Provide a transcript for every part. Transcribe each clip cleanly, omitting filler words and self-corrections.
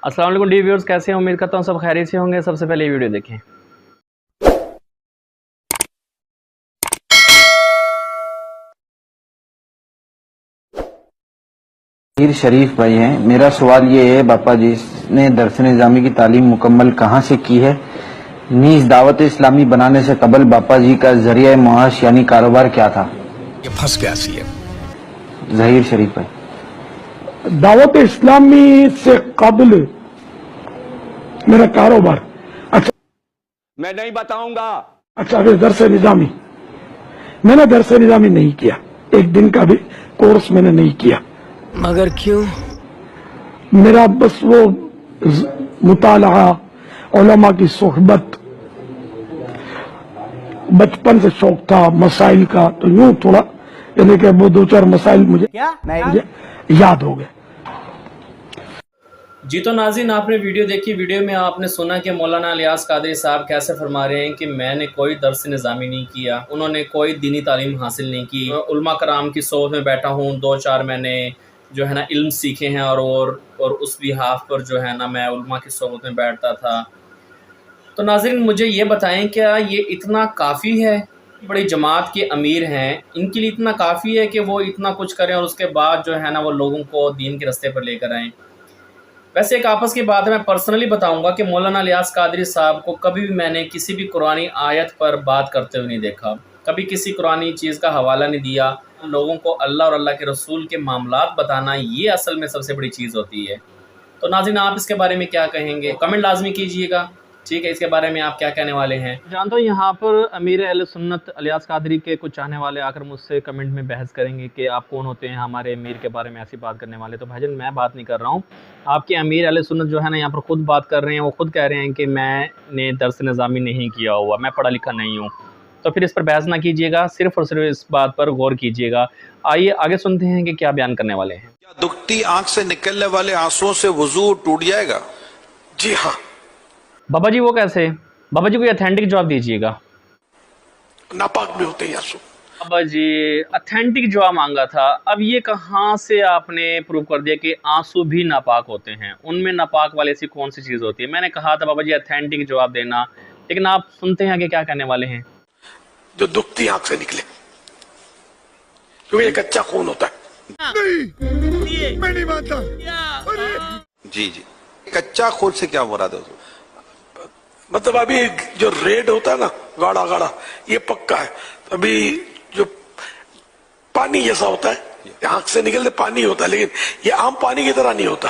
अस्सलाम वालेकुम D viewers, कैसे हैं? उम्मीद करता हूँ सब खैरियत से होंगे। सबसे पहले ये वीडियो देखें। मीर शरीफ भाई हैं। मेरा सवाल ये है, बापा जी ने दरस निज़ामी की तालीम मुकम्मल कहाँ से की है? नीज दावत इस्लामी बनाने से कबल बापा जी का जरिया मुआश यानी कारोबार क्या था? ये फंस गया सी है। जहीर शरीफ भाई। दावत इस्लामी से कबल मेरा कारोबार। अच्छा, मैं नहीं बताऊंगा। अच्छा, फिर दरस निज़ामी मैंने दरस निज़ामी नहीं किया, एक दिन का भी कोर्स मैंने नहीं किया। मगर क्यों? मेरा बस वो मुताला, उलमा की सोहबत बचपन से शौक था मसाइल का, तो यूं थोड़ा यानी कि वो दो चार मसाइल मुझे याद हो गए। जी तो नाज़रीन, आपने वीडियो देखी। वीडियो में आपने सुना कि मौलाना इलियास कादरी साहब कैसे फरमा रहे हैं कि मैंने कोई दर्स निज़ामी नहीं किया, उन्होंने कोई दीनी तालीम हासिल नहीं की। उलमा कराम की सोहबत में बैठा हूँ, 2-4 मैंने जो है ना इल्म सीखे हैं और उस बिहाफ पर जो है ना मैं उलमा की सोहबत में बैठता था। तो नाज़रीन, मुझे ये बताएं, क्या ये इतना काफ़ी है? बड़ी जमात के अमीर हैं, इनके लिए इतना काफ़ी है कि वो इतना कुछ करें और उसके बाद जो है ना वो लोगों को दीन के रास्ते पर लेकर आएँ? वैसे एक आपस की बात है, मैं पर्सनली बताऊंगा कि मौलाना इलियास कादरी साहब को कभी भी मैंने किसी भी कुरानी आयत पर बात करते हुए नहीं देखा, कभी किसी कुरानी चीज़ का हवाला नहीं दिया। लोगों को अल्लाह और अल्लाह के रसूल के मामलात बताना, ये असल में सबसे बड़ी चीज़ होती है। तो नाज़रीन, आप इसके बारे में क्या कहेंगे? कमेंट लाजमी कीजिएगा। ठीक है, इसके बारे में आप क्या कहने वाले हैं? जानता हूँ यहाँ पर अमीर अहले सुन्नत इलियास कादरी के कुछ चाहने वाले आकर मुझसे कमेंट में बहस करेंगे कि आप कौन होते हैं हमारे अमीर के बारे में ऐसी बात करने वाले। तो भाईजान, मैं बात नहीं कर रहा हूँ, आपके अमीर अहले सुन्नत जो है ना यहाँ पर ख़ुद बात कर रहे हैं। वो खुद कह रहे हैं कि मैंने दर्स निज़ामी नहीं किया हुआ, मैं पढ़ा लिखा नहीं हूँ। तो फिर इस पर बहस ना कीजिएगा, सिर्फ़ और सिर्फ इस बात पर गौर कीजिएगा। आइए आगे सुनते हैं कि क्या बयान करने वाले हैं। क्या दुखती आंख से निकलने वाले आंसुओं से वजू टूट जाएगा? जी हाँ। बाबा जी वो कैसे? बाबा जी कोई अथेंटिक जवाब दीजिएगा। नापाक भी होते हैं आंसू। बाबा जी अथेंटिक जवाब मांगा था, अब ये कहाँ से आपने प्रूव कर दिया कि आंसू भी नापाक होते हैं? उनमें नापाक वाली ऐसी कौन सी चीज़ होती है? मैंने कहा था बाबा जी अथेंटिक जवाब देना, लेकिन आप सुनते हैं कि क्या कहने वाले हैं। जो दुखती आंख से निकले, क्योंकि ये कच्चा खून होता है। नहीं, मैं नहीं मानता। जी जी, कच्चा खून से क्या मुराद है? मतलब अभी जो रेड होता है ना, गाढ़ा गाढ़ा, ये पक्का है। अभी जो पानी जैसा होता है, आंख से निकलते पानी होता है, लेकिन ये आम पानी की तरह नहीं होता,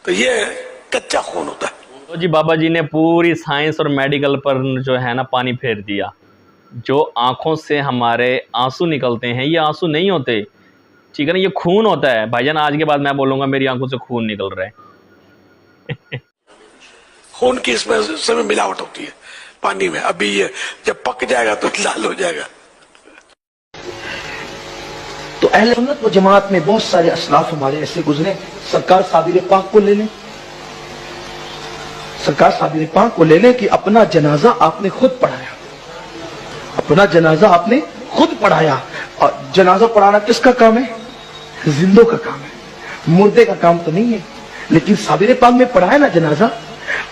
तो ये कच्चा खून होता है। तो जी बाबा जी ने पूरी साइंस और मेडिकल पर जो है ना पानी फेर दिया। जो आँखों से हमारे आंसू निकलते हैं, ये आंसू नहीं होते, ठीक है ना, ये खून होता है। भाईजान आज के बाद मैं बोलूँगा मेरी आंखों से खून निकल रहा है। खून की इसमें समय मिलावट होती है पानी में। अभी ये जब पक जाएगा तो लाल हो जाएगा। तो अहले सुन्नत व जमात में बहुत सारे असलाफ हमारे ऐसे गुजरे। सरकार साबिर पाक को ले लें, सरकार साबिर पाक को ले लें कि अपना जनाजा आपने खुद पढ़ाया, अपना जनाजा आपने खुद पढ़ाया। और जनाजा पढ़ाना किसका काम है? जिंदों का काम है, मुर्दे का काम तो नहीं है। लेकिन साबिर पाक में पढ़ाया ना जनाजा,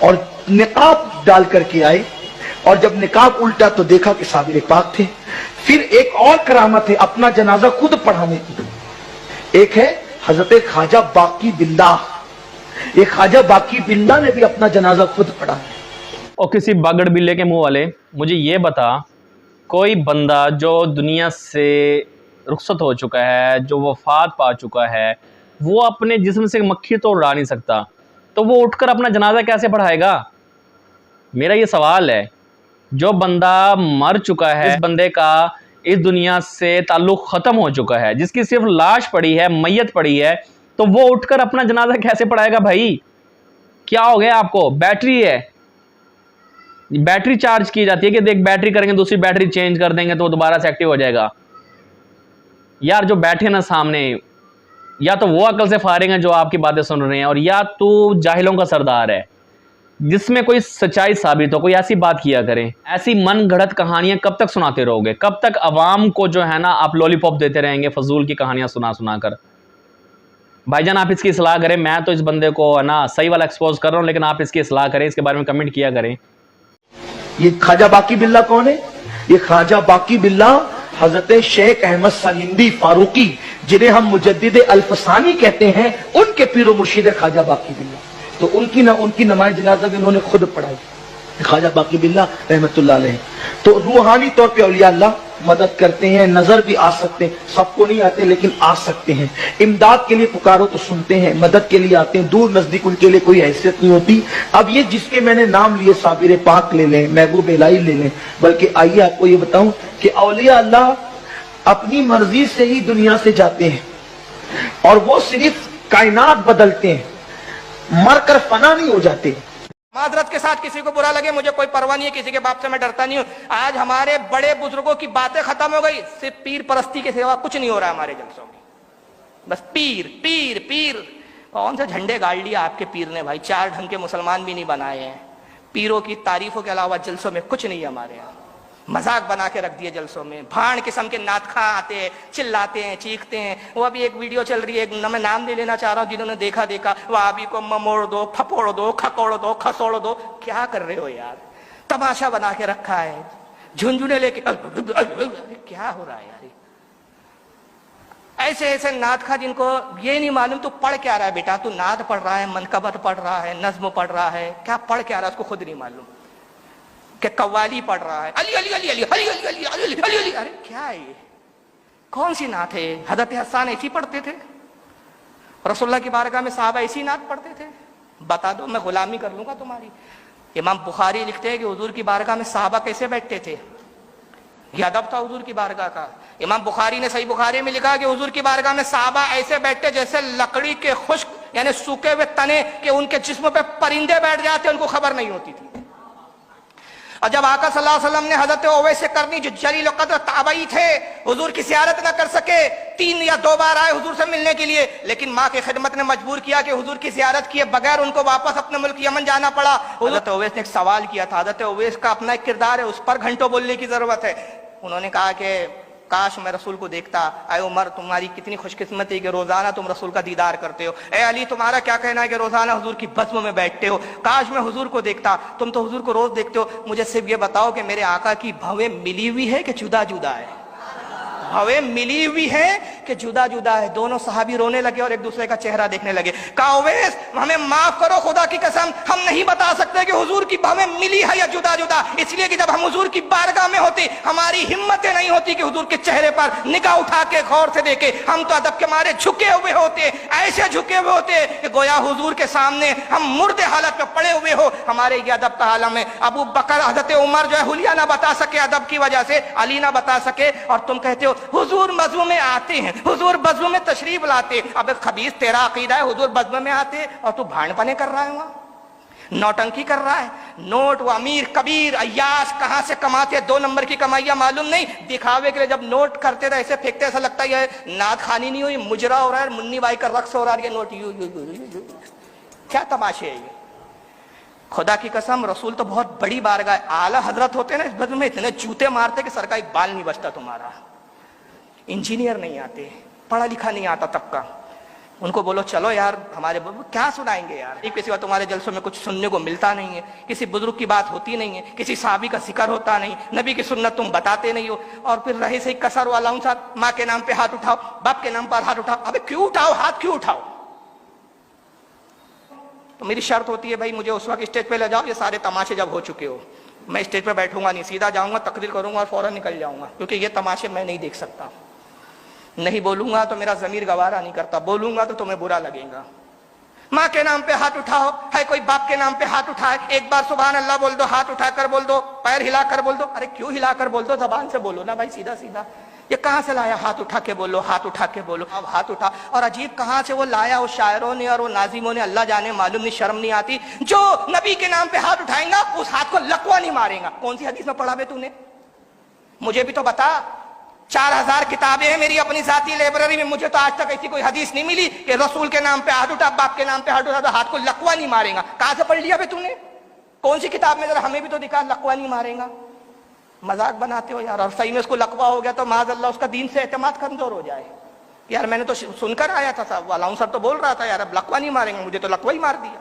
और निकाब डाल करके आए, और जब निकाब उल्टा तो देखा कि साबिर पाक थे। फिर एक और करामत है अपना जनाजा खुद पढ़ाने की। एक है हजरत ख्वाजा बाकी बिल्ला, एक ख्वाजा बाकी बिल्ला ने भी अपना जनाजा खुद पढ़ा। और किसी बागड़ बिल्ले के मुंह वाले, मुझे ये बता, कोई बंदा जो दुनिया से रुखसत हो चुका है, जो वफात पा चुका है, वो अपने जिस्म से मक्खी तो उड़ा नहीं सकता, तो वो उठकर अपना जनाजा कैसे पढ़ाएगा? मेरा ये सवाल है। जो बंदा मर चुका है, इस बंदे का इस दुनिया से ताल्लुक़ ख़त्म हो चुका है, जिसकी सिर्फ लाश पड़ी है, मैयत पड़ी है, तो वो उठकर अपना जनाजा कैसे पढ़ाएगा? भाई क्या हो गया आपको? बैटरी है, बैटरी चार्ज की जाती है कि देख बैटरी करेंगे, दूसरी बैटरी चेंज कर देंगे तो वो दोबारा से एक्टिव हो जाएगा। यार जो बैठे ना सामने, या तो वो अकल से फारिग हैं जो आपकी बातें सुन रहे हैं, और या तो जाहिलों का सरदार है जिसमें कोई सच्चाई साबित हो। कोई ऐसी बात किया करें। ऐसी मन गढ़ंत कहानियां कब तक सुनाते रहोगे? कब तक अवाम को जो है ना आप लॉलीपॉप देते रहेंगे फजूल की कहानियां सुना सुना कर? भाई जान आप इसकी इस्लाह करें, मैं तो इस बंदे को है ना सही वाला एक्सपोज कर रहा हूँ, लेकिन आप इसकी इस्लाह करें, इसके बारे में कमेंट किया करें। ये ख्वाजा बाकी बिल्ला कौन है? ये ख्वाजा बाकी बिल्ला हजरत शेख अहमद सलिंदी फारूकी, जिन्हें हम मुजद्दिद अल्फसानी कहते हैं, उनके पीरो मुर्शिद ख्वाजा बाकी बिल्ला। तो उनकी नमाज जनाजा भी उन्होंने खुद पढ़ाई, ख्वाजा बाकी बिल्ला रहमतुल्लाह अलैह। तो रूहानी तौर पे औलिया अल्लाह मदद करते हैं, नजर भी आ सकते हैं, सबको नहीं आते लेकिन आ सकते हैं। इमदाद के लिए पुकारो तो सुनते हैं, मदद के लिए आते हैं, दूर नजदीक उनके लिए कोई हैसियत नहीं होती। अब ये जिसके मैंने नाम लिए, साबिर पाक ले लें, महबूब इलाही ले लें, बल्कि आइए आपको ये बताऊं कि औलिया अल्लाह अपनी मर्जी से ही दुनिया से जाते हैं और वो सिर्फ कायनात बदलते हैं, मरकर फना नहीं हो जाते। माजरत के साथ किसी को बुरा लगे, मुझे कोई परवाह नहीं है, किसी के बाप से मैं डरता नहीं हूं। आज हमारे बड़े बुजुर्गों की बातें खत्म हो गई, सिर्फ पीर परस्ती के सिवा कुछ नहीं हो रहा हमारे जलसों में। बस पीर पीर पीर। कौन से झंडे गाड़ लिया आपके पीर ने भाई, 4 ढंग के मुसलमान भी नहीं बनाए हैं। पीरों की तारीफों के अलावा जलसों में कुछ नहीं है हमारे यहाँ। मजाक बना के रख दिए जलसों में, भाड़ किस्म के नातखा आते हैं, चिल्लाते हैं, चीखते हैं। वो अभी एक वीडियो चल रही है, मैं नाम नहीं लेना चाह रहा हूँ, जिन्होंने देखा वहाबी को ममोड़ दो, फपोड़ दो, खकोड़ दो, खसोड़ दो। क्या कर रहे हो यार, तमाशा बना के रखा है, झुंझुने लेके क्या हो रहा है यार। ऐसे ऐसे नात खा जिनको ये नहीं मालूम तू पढ़ क्या रहा है बेटा, तू नात पढ़ रहा है, मनकबत पढ़ रहा है, नज्म पढ़ रहा है, क्या पढ़ क्या रहा है उसको खुद नहीं मालूम, कि कव्वाली पढ़ रहा है, अली अली अली अली अली अली अली अली अली अली। अरे क्या है ये, कौन सी नात है? हजरत हसन ऐसी पढ़ते थे? रसूलुल्लाह की बारगाह में साहबा ऐसी नात पढ़ते थे? बता दो, मैं गुलामी कर लूंगा तुम्हारी। इमाम बुखारी लिखते हैं कि हुजूर की बारगाह में साहबा कैसे बैठते थे, ये अदब था हुजूर की बारगाह का। इमाम बुखारी ने सही बुखारी में लिखा कि हुजूर की बारगाह में साहबा ऐसे बैठते जैसे लकड़ी के खुश्क यानी सूखे हुए तने के उनके जिस्म पे परिंदे बैठ जाते, उनको खबर नहीं होती थी। और जब आका सल्लल्लाहु अलैहि वसल्लम ने हजरत ओवैस से करनी, जो जलील क़द्र ताबई थे, हुजूर की ज़ियारत न कर सके, 3 या 2 बार आए हुजूर से मिलने के लिए, लेकिन माँ की खिदमत ने मजबूर किया कि हुजूर की ज़ियारत किए बगैर उनको वापस अपने मुल्क यमन जाना पड़ा। हजरत ओवैस ने एक सवाल किया था, हजरत ओवैस का अपना एक किरदार है, उस पर घंटों बोलने की जरूरत है। उन्होंने कहा कि काश मैं रसूल को देखता। ऐ उमर, तुम्हारी कितनी खुशकिस्मती है कि रोजाना तुम रसूल का दीदार करते हो। ए अली, तुम्हारा क्या कहना है कि रोजाना हुजूर की बज़्म में बैठते हो। काश मैं हुजूर को देखता, तुम तो हुजूर को रोज देखते हो। मुझे सिर्फ ये बताओ कि मेरे आका की भवें मिली हुई है कि जुदा जुदा है? भवें मिली हुई है कि जुदा जुदा है? दोनों सहाबी रोने लगे और एक दूसरे का चेहरा देखने लगे। कहा ओवैस, हमें माफ करो, खुदा की कसम हम नहीं बता सकते कि हुजूर की भवें मिली है या जुदा जुदा, इसलिए कि जब हम हुजूर की बारगाह में होते हमारी हिम्मतें नहीं होती कि हुजूर के चेहरे पर निगाह उठा के गौर से देखे। हम तो अदब के मारे झुके हुए होते, ऐसे झुके हुए होते कि गोया हुजूर के सामने हम मुर्दे हालत में पड़े हुए हो। हमारे ये अदब का आलम है। अबू बकर, हजरत उमर जो है हुलिया ना बता सके अदब की वजह से, अली ना बता सके, और तुम कहते हो हुजूर बज़्म में आते हैं, हुजूर बज़्म में तशरीफ लाते। अब खबीस तेरा अकीदा है, हुजूर बज़्म में आते और तू भांडपने कर रहा है, वहां नौटंकी कर रहा है। नोट वो अमीर कबीर अय्याश कहां से कमाते, 2 नंबर की कमाइयां मालूम नहीं, दिखावे के लिए जब नोट करते थे ऐसे फेंकते, ऐसा लगता है नाद खानी नहीं हुई, मुजरा हो रहा है, मुन्नी बाई का रक्स हो रहा है, ये नोट यू क्या तमाशे है ये। खुदा की कसम, रसूल तो बहुत बड़ी बारगाह, आला हजरत होते हैं ना, इस बज़्म में इतने जूते मारते कि सर का एक बाल नहीं बचता तुम्हारा। इंजीनियर नहीं आते, पढ़ा लिखा नहीं आता तबका, उनको बोलो चलो यार हमारे क्या सुनाएंगे यार। एक किसी बात तुम्हारे जलसों में कुछ सुनने को मिलता नहीं है, किसी बुजुर्ग की बात होती नहीं है, किसी साहबी का जिक्र होता नहीं, नबी की सुन्नत तुम बताते नहीं हो, और फिर रहे से कसर वाला हूं साहब, माँ के नाम पे हाथ उठाओ, बाप के नाम पर हाथ उठाओ। अबे क्यों उठाओ हाथ, क्यों उठाओ? तो मेरी शर्त होती है भाई, मुझे उस वक्त स्टेज पे ले जाओ, ये सारे तमाशे जब हो चुके हो। मैं स्टेज पे बैठूंगा नहीं, सीधा जाऊंगा, तकरीर करूंगा और फौरन निकल जाऊंगा, क्योंकि ये तमाशे मैं नहीं देख सकता। नहीं बोलूंगा तो मेरा जमीर गवारा नहीं करता, बोलूंगा तो तुम्हें बुरा लगेगा। माँ के नाम पे हाथ उठाओ, है कोई बाप के नाम पे हाथ उठाए, एक बार सुभान अल्लाह बोल दो, हाथ उठाकर बोल दो, पैर हिलाकर बोल दो। अरे क्यों हिलाकर बोल दो, जबान से बोलो ना भाई, सीधा सीधा। ये कहां से लाया, हाथ उठा के बोलो, हाथ उठा के बोलो। अब हाथ उठा, और अजीब कहां से वो लाया उस शायरों ने और वो नाजिमों ने, अल्लाह जाने, मालूम नहीं, शर्म नहीं आती। जो नबी के नाम पे हाथ उठाएगा उस हाथ को लकवा नहीं मारेगा। कौन सी हदीस में पढ़ा बे तूने, मुझे भी तो बता। 4000 किताबें हैं मेरी अपनी जाती लाइब्रेरी में, मुझे तो आज तक ऐसी कोई हदीस नहीं मिली कि रसूल के नाम पे हाथ उठा, बाप के नाम पे हाथ उठा तो हाथ को लकवा नहीं मारेगा। कहां से पढ़ लिया बे तूने, कौन सी किताब में, जरा हमें भी तो दिखा, लकवा नहीं मारेगा। मजाक बनाते हो यार, और सही में उसको लकवा हो गया तो माज़अल्लाह उसका दीन से एतमाद कमजोर हो जाए। यार मैंने तो सुनकर आया था साहब, अलाउंसर तो बोल रहा था यार अब लकवा नहीं मारेंगे, मुझे तो लकवा ही मार दिया।